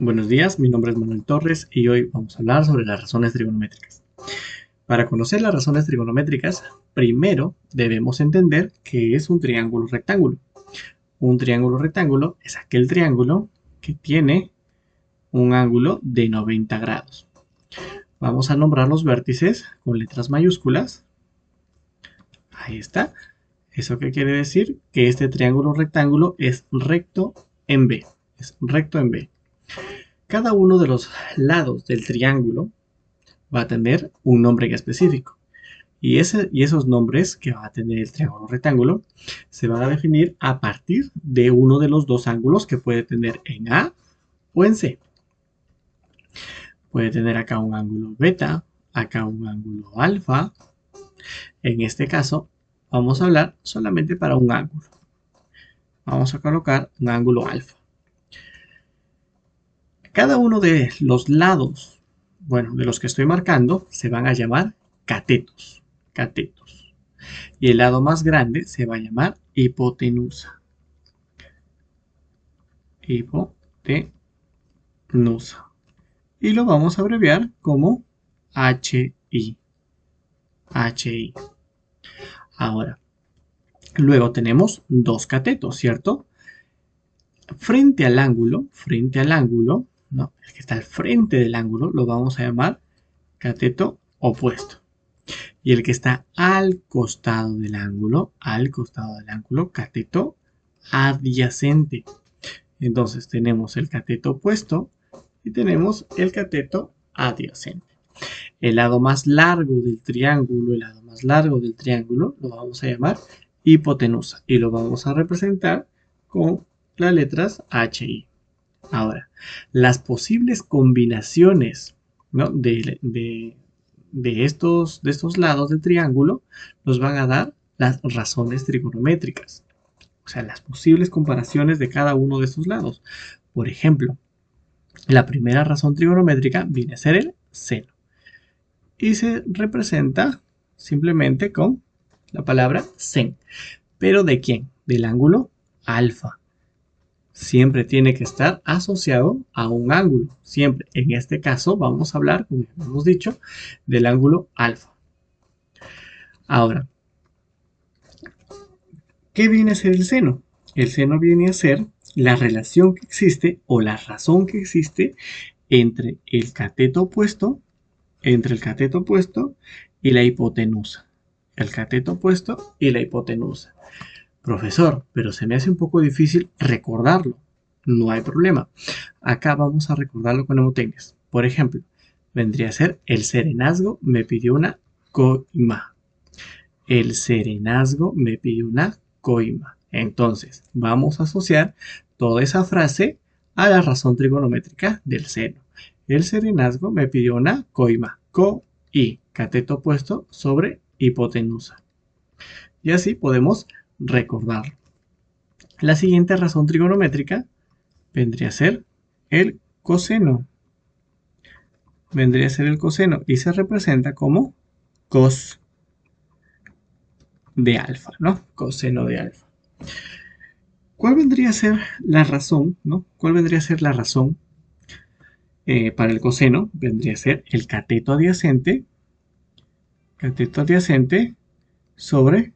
Buenos días, mi nombre es Manuel Torres y hoy vamos a hablar sobre las razones trigonométricas. Para conocer las razones trigonométricas, primero debemos entender qué es un triángulo rectángulo. Un triángulo rectángulo es aquel triángulo que tiene un ángulo de 90 grados. Vamos a nombrar los vértices con letras mayúsculas. Ahí está. ¿Eso qué quiere decir? Que este triángulo rectángulo es recto en B. Es recto en B. Cada uno de los lados del triángulo va a tener un nombre en específico. Y esos nombres que va a tener el triángulo rectángulo se van a definir a partir de uno de los dos ángulos que puede tener en A o en C. Puede tener acá un ángulo beta, acá un ángulo alfa. En este caso, vamos a hablar solamente para un ángulo. Vamos a colocar un ángulo alfa. Cada uno de los lados, bueno, de los que estoy marcando, se van a llamar catetos. Catetos. Y el lado más grande se va a llamar hipotenusa. Hipotenusa. Y lo vamos a abreviar como HI. HI. Ahora, luego tenemos dos catetos, ¿cierto? Frente al ángulo, no, el que está al frente del ángulo, lo vamos a llamar cateto opuesto. Y el que está al costado del ángulo, cateto adyacente. Entonces tenemos el cateto opuesto y tenemos el cateto adyacente. El lado más largo del triángulo, lo vamos a llamar hipotenusa y lo vamos a representar con las letras HI. Ahora, las posibles combinaciones, ¿no? de estos lados del triángulo nos van a dar las razones trigonométricas. O sea, las posibles comparaciones de cada uno de estos lados. Por ejemplo, la primera razón trigonométrica viene a ser el seno. Y se representa simplemente con la palabra sen. ¿Pero de quién? Del ángulo alfa. Siempre tiene que estar asociado a un ángulo. Siempre. En este caso vamos a hablar, como hemos dicho, del ángulo alfa. Ahora, ¿qué viene a ser el seno? El seno viene a ser la relación que existe o la razón que existe entre el cateto opuesto y la hipotenusa. El cateto opuesto y la hipotenusa. Profesor, pero se me hace un poco difícil recordarlo. No hay problema. Acá vamos a recordarlo con mnemotecnias. Por ejemplo, vendría a ser el serenazgo me pidió una coima. El serenazgo me pidió una coima. Entonces, vamos a asociar toda esa frase a la razón trigonométrica del seno. El serenazgo me pidió una coima. Co-i, cateto opuesto sobre hipotenusa. Y así podemos recordarlo. La siguiente razón trigonométrica vendría a ser el coseno. Y se representa como cos de alfa, ¿no? Coseno de alfa. ¿Cuál vendría a ser la razón, ¿no? ¿Cuál vendría a ser la razón para el coseno? Vendría a ser el cateto adyacente sobre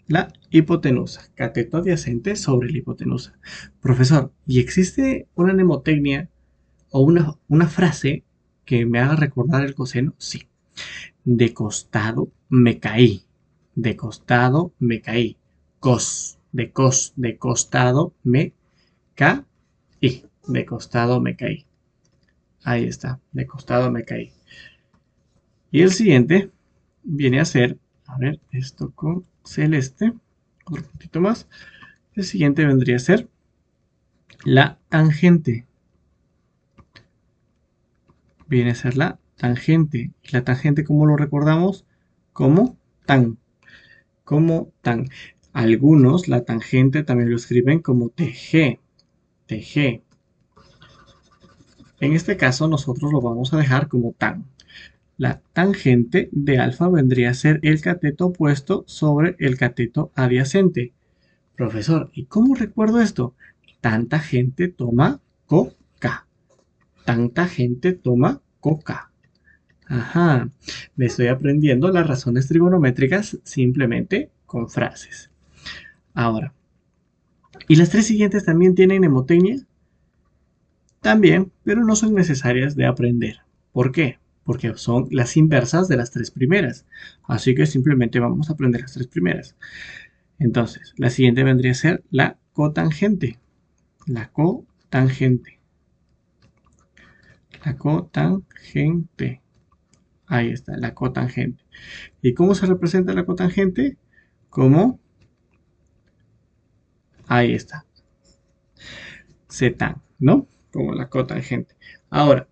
la hipotenusa. Cateto adyacente sobre la hipotenusa. Profesor, ¿y existe una mnemotecnia o una frase que me haga recordar el coseno? Sí. De costado me caí. De costado me caí. De costado me caí. De costado me caí. Ahí está. De costado me caí. Y el siguiente viene a ser, a ver, esto con celeste. Otro puntito más. El siguiente vendría a ser la tangente. Viene a ser la tangente. ¿Y la tangente cómo lo recordamos? Como tan. Como tan. Algunos la tangente también lo escriben como TG. TG. En este caso nosotros lo vamos a dejar como tan. La tangente de alfa vendría a ser el cateto opuesto sobre el cateto adyacente. Profesor, ¿y cómo recuerdo esto? Tanta gente toma coca. tanta gente toma coca. Ajá, me estoy aprendiendo las razones trigonométricas simplemente con frases. Ahora, ¿y las tres siguientes también tienen mnemotecnia? También, pero no son necesarias de aprender. ¿Por qué? Porque son las inversas de las tres primeras. Así que simplemente vamos a aprender las tres primeras. Entonces, la siguiente vendría a ser la cotangente. La cotangente. La cotangente. Ahí está, la cotangente. ¿Y cómo se representa la cotangente? Como, ahí está, setan, ¿no? Como la cotangente. Ahora,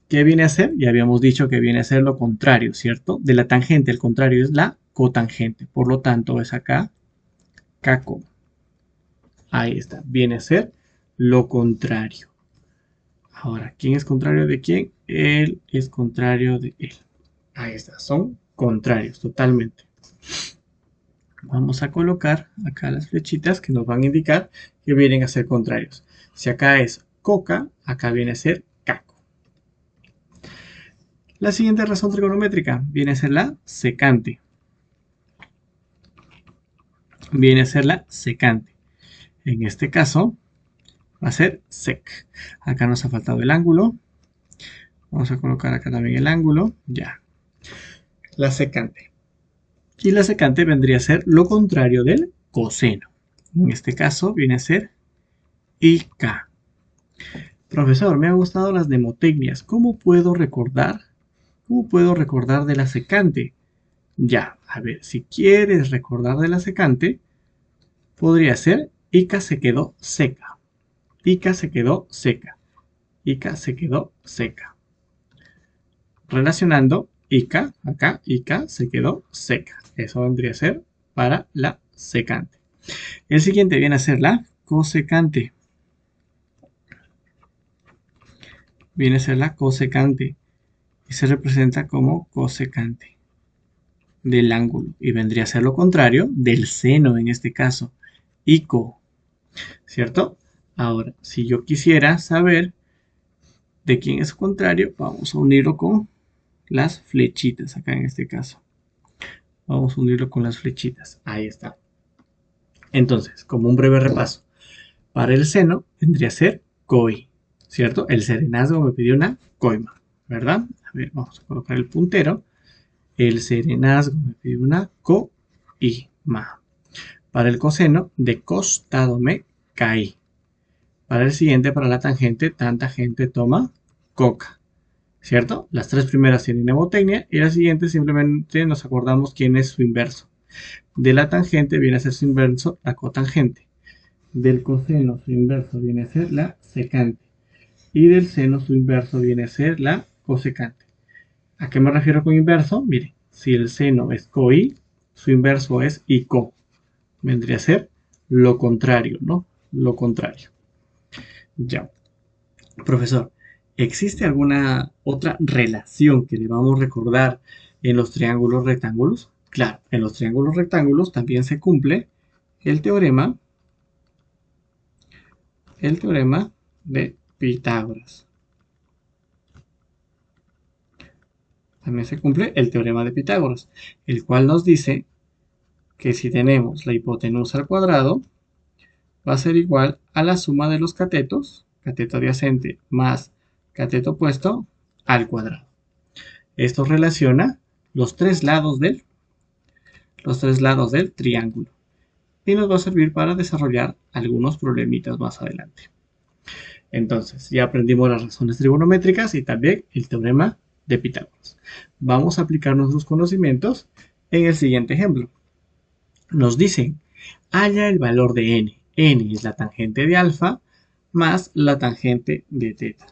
¿qué viene a ser? Ya habíamos dicho que viene a ser lo contrario, ¿cierto? De la tangente, el contrario es la cotangente. Por lo tanto, es acá, caco. Ahí está, viene a ser lo contrario. Ahora, ¿quién es contrario de quién? Él es contrario de él. Ahí está, son contrarios totalmente. Vamos a colocar acá las flechitas que nos van a indicar que vienen a ser contrarios. Si acá es coca, acá viene a ser caco. La siguiente razón trigonométrica viene a ser la secante. Viene a ser la secante. En este caso va a ser sec. Acá nos ha faltado el ángulo. Vamos a colocar acá también el ángulo. Ya. La secante. Y la secante vendría a ser lo contrario del coseno. En este caso viene a ser IK. Profesor, me han gustado las mnemotecnias. ¿Cómo puedo recordar? ¿Cómo puedo recordar de la secante? Ya, a ver, si quieres recordar de la secante, podría ser Ica se quedó seca. Ica se quedó seca. Ica se quedó seca. Relacionando Ica, acá, Ica se quedó seca. Eso vendría a ser para la secante. El siguiente viene a ser la cosecante. Viene a ser la cosecante y se representa como cosecante del ángulo y vendría a ser lo contrario del seno en este caso, ico, ¿cierto? Ahora, si yo quisiera saber de quién es contrario, vamos a unirlo con las flechitas acá en este caso. Vamos a unirlo con las flechitas, ahí está. Entonces, como un breve repaso, para el seno vendría a ser coi, ¿cierto? El serenazgo me pidió una coima, ¿verdad? A ver, vamos a colocar el puntero. El serenazgo me pidió una coima. Para el coseno, de costado me caí. Para el siguiente, para la tangente, tanta gente toma coca. ¿Cierto? Las tres primeras tienen mnemotecnia y la siguiente simplemente nos acordamos quién es su inverso. De la tangente viene a ser su inverso la cotangente. Del coseno su inverso viene a ser la secante. Y del seno su inverso viene a ser la cosecante. ¿A qué me refiero con inverso? Miren, si el seno es coi, su inverso es ico. Vendría a ser lo contrario, ¿no? Lo contrario. Ya. Profesor, ¿existe alguna otra relación que debamos recordar en los triángulos rectángulos? Claro, en los triángulos rectángulos también se cumple el teorema de Pitágoras. También se cumple el teorema de Pitágoras, el cual nos dice que si tenemos la hipotenusa al cuadrado, va a ser igual a la suma de los catetos, cateto adyacente más cateto opuesto, al cuadrado. Esto relaciona los tres lados del triángulo y nos va a servir para desarrollar algunos problemitas más adelante. Entonces, ya aprendimos las razones trigonométricas y también el teorema de Pitágoras. Vamos a aplicar nuestros conocimientos en el siguiente ejemplo. Nos dicen, halla el valor de n. N es la tangente de alfa más la tangente de teta.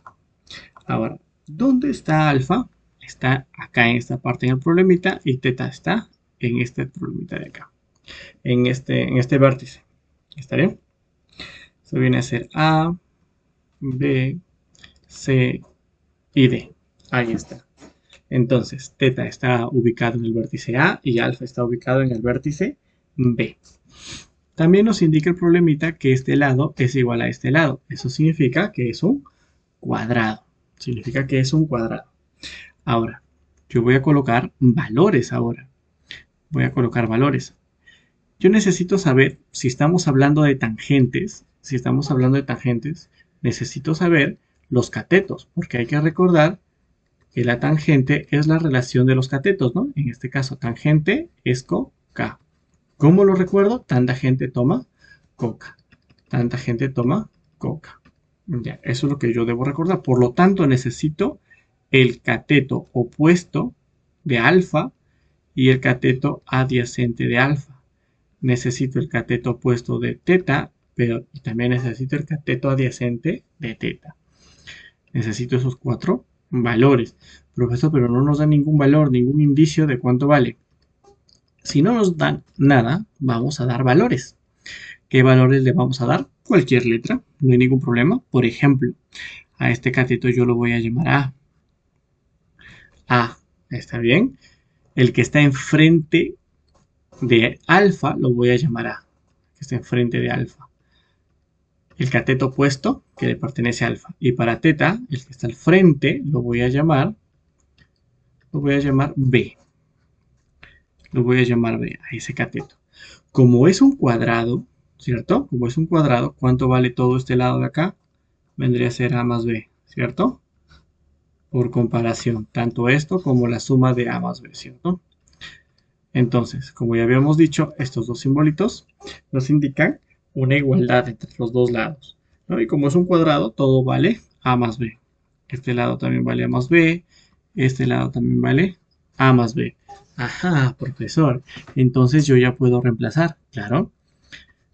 Ahora, ¿dónde está alfa? Está acá en esta parte en el problemita y teta está en este problemita de acá. En este vértice. ¿Está bien? Eso viene a ser A, B, C y D. Ahí está. Entonces, teta está ubicado en el vértice A y alfa está ubicado en el vértice B. También nos indica el problemita que este lado es igual a este lado. Eso significa que es un cuadrado. Significa que es un cuadrado. Ahora, yo voy a colocar valores ahora. Voy a colocar valores. Yo necesito saber si estamos hablando de tangentes. Si estamos hablando de tangentes, necesito saber los catetos, porque hay que recordar que la tangente es la relación de los catetos, ¿no? En este caso, tangente es K. ¿Cómo lo recuerdo? Tanta gente toma coca. Tanta gente toma coca. Ya, eso es lo que yo debo recordar. Por lo tanto, necesito el cateto opuesto de alfa y el cateto adyacente de alfa. Necesito el cateto opuesto de teta, pero también necesito el cateto adyacente de teta. Necesito esos 4 valores. Profesor, pero no nos da ningún valor, ningún indicio de cuánto vale. Si no nos dan nada, vamos a dar valores. ¿Qué valores le vamos a dar? Cualquier letra, no hay ningún problema. Por ejemplo, a este cateto yo lo voy a llamar A. A, ¿está bien? El que está enfrente de alfa lo voy a llamar A. Que está enfrente de alfa. El cateto opuesto que le pertenece a alfa. Y para teta, el que está al frente, lo voy a llamar B. Lo voy a llamar B a ese cateto. Como es un cuadrado, ¿cierto? Como es un cuadrado, ¿cuánto vale todo este lado de acá? Vendría a ser A más B, ¿cierto? Por comparación, tanto esto como la suma de A más B, ¿cierto? Entonces, como ya habíamos dicho, estos dos simbolitos nos indican una igualdad entre los dos lados, ¿no? Y como es un cuadrado, todo vale A más B. Este lado también vale A más B, este lado también vale A más B. Ajá, profesor. Entonces yo ya puedo reemplazar, claro,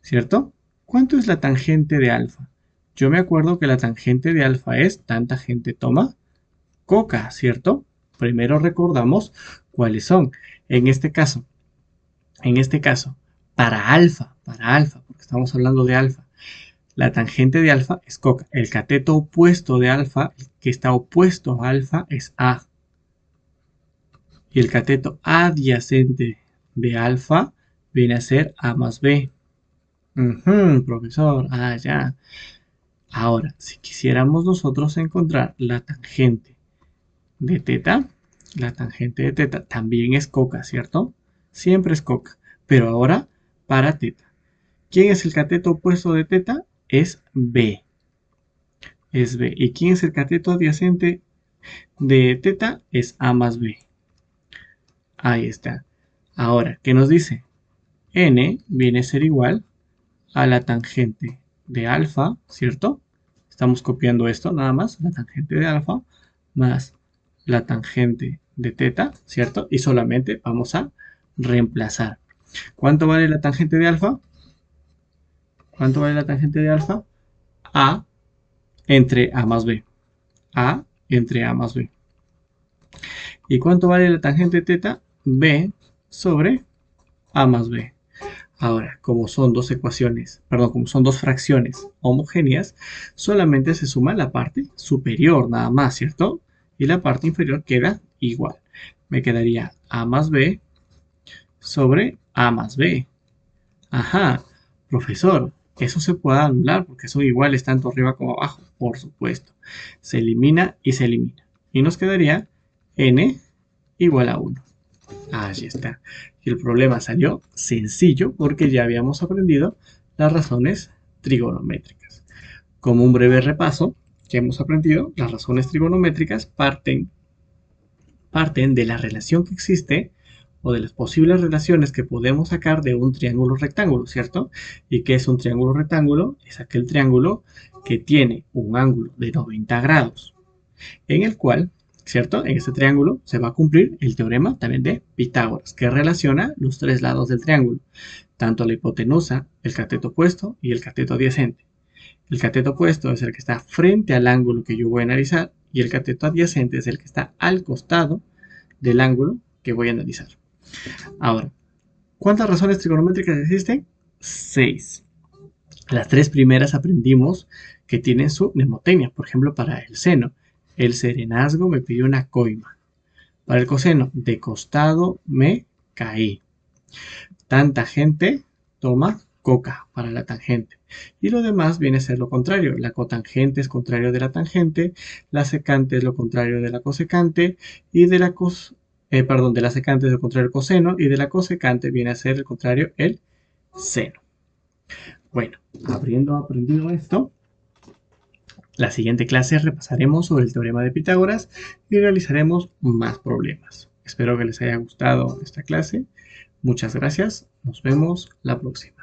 ¿cierto? ¿Cuánto es la tangente de alfa? Yo me acuerdo que la tangente de alfa es tanta gente toma coca, ¿cierto? Primero recordamos cuáles son. En este caso, para alfa, porque estamos hablando de alfa, la tangente de alfa es coca. El cateto opuesto de alfa, que está opuesto a alfa, es A. Y el cateto adyacente de alfa viene a ser A más B. Profesor, ya. Ahora, si quisiéramos nosotros encontrar la tangente de teta, la tangente de teta también es coca, ¿cierto? Siempre es coca, pero ahora para teta. ¿Quién es el cateto opuesto de teta? Es B. Es B. ¿Y quién es el cateto adyacente de teta? Es A más B. Ahí está. Ahora, ¿qué nos dice? N viene a ser igual a la tangente de alfa, ¿cierto? Estamos copiando esto nada más, la tangente de alfa más la tangente de teta, ¿cierto? Y solamente vamos a reemplazar. ¿Cuánto vale la tangente de alfa? ¿Cuánto vale la tangente de alfa? A entre A más B. A entre A más B. ¿Y cuánto vale la tangente de teta? B sobre A más B. Ahora, como son dos ecuaciones, perdón, como son dos fracciones homogéneas, solamente se suma la parte superior nada más, ¿cierto? Y la parte inferior queda igual. Me quedaría A más B sobre A más B. Ajá, profesor, eso se puede anular porque son iguales tanto arriba como abajo, por supuesto. Se elimina y se elimina. Y nos quedaría N igual a 1. Allí está. Y el problema salió sencillo porque ya habíamos aprendido las razones trigonométricas. Como un breve repaso que hemos aprendido, las razones trigonométricas parten de la relación que existe o de las posibles relaciones que podemos sacar de un triángulo rectángulo, ¿cierto? ¿Y qué es un triángulo rectángulo? Es aquel triángulo que tiene un ángulo de 90 grados, en el cual, ¿cierto? En este triángulo se va a cumplir el teorema también de Pitágoras, que relaciona los tres lados del triángulo, tanto la hipotenusa, el cateto opuesto y el cateto adyacente. El cateto opuesto es el que está frente al ángulo que yo voy a analizar y el cateto adyacente es el que está al costado del ángulo que voy a analizar. Ahora, ¿cuántas razones trigonométricas existen? 6. Las 3 primeras aprendimos que tienen su mnemotecnia. Por ejemplo, para el seno, el serenazgo me pidió una coima. Para el coseno, de costado me caí. Tanta gente toma coca para la tangente. Y lo demás viene a ser lo contrario. La cotangente es contrario de la tangente, la secante es lo contrario de la cosecante, y de la de la secante es lo contrario el coseno, y de la cosecante viene a ser el contrario el seno. Bueno, habiendo aprendido esto, la siguiente clase repasaremos sobre el teorema de Pitágoras y realizaremos más problemas. Espero que les haya gustado esta clase. Muchas gracias. Nos vemos la próxima.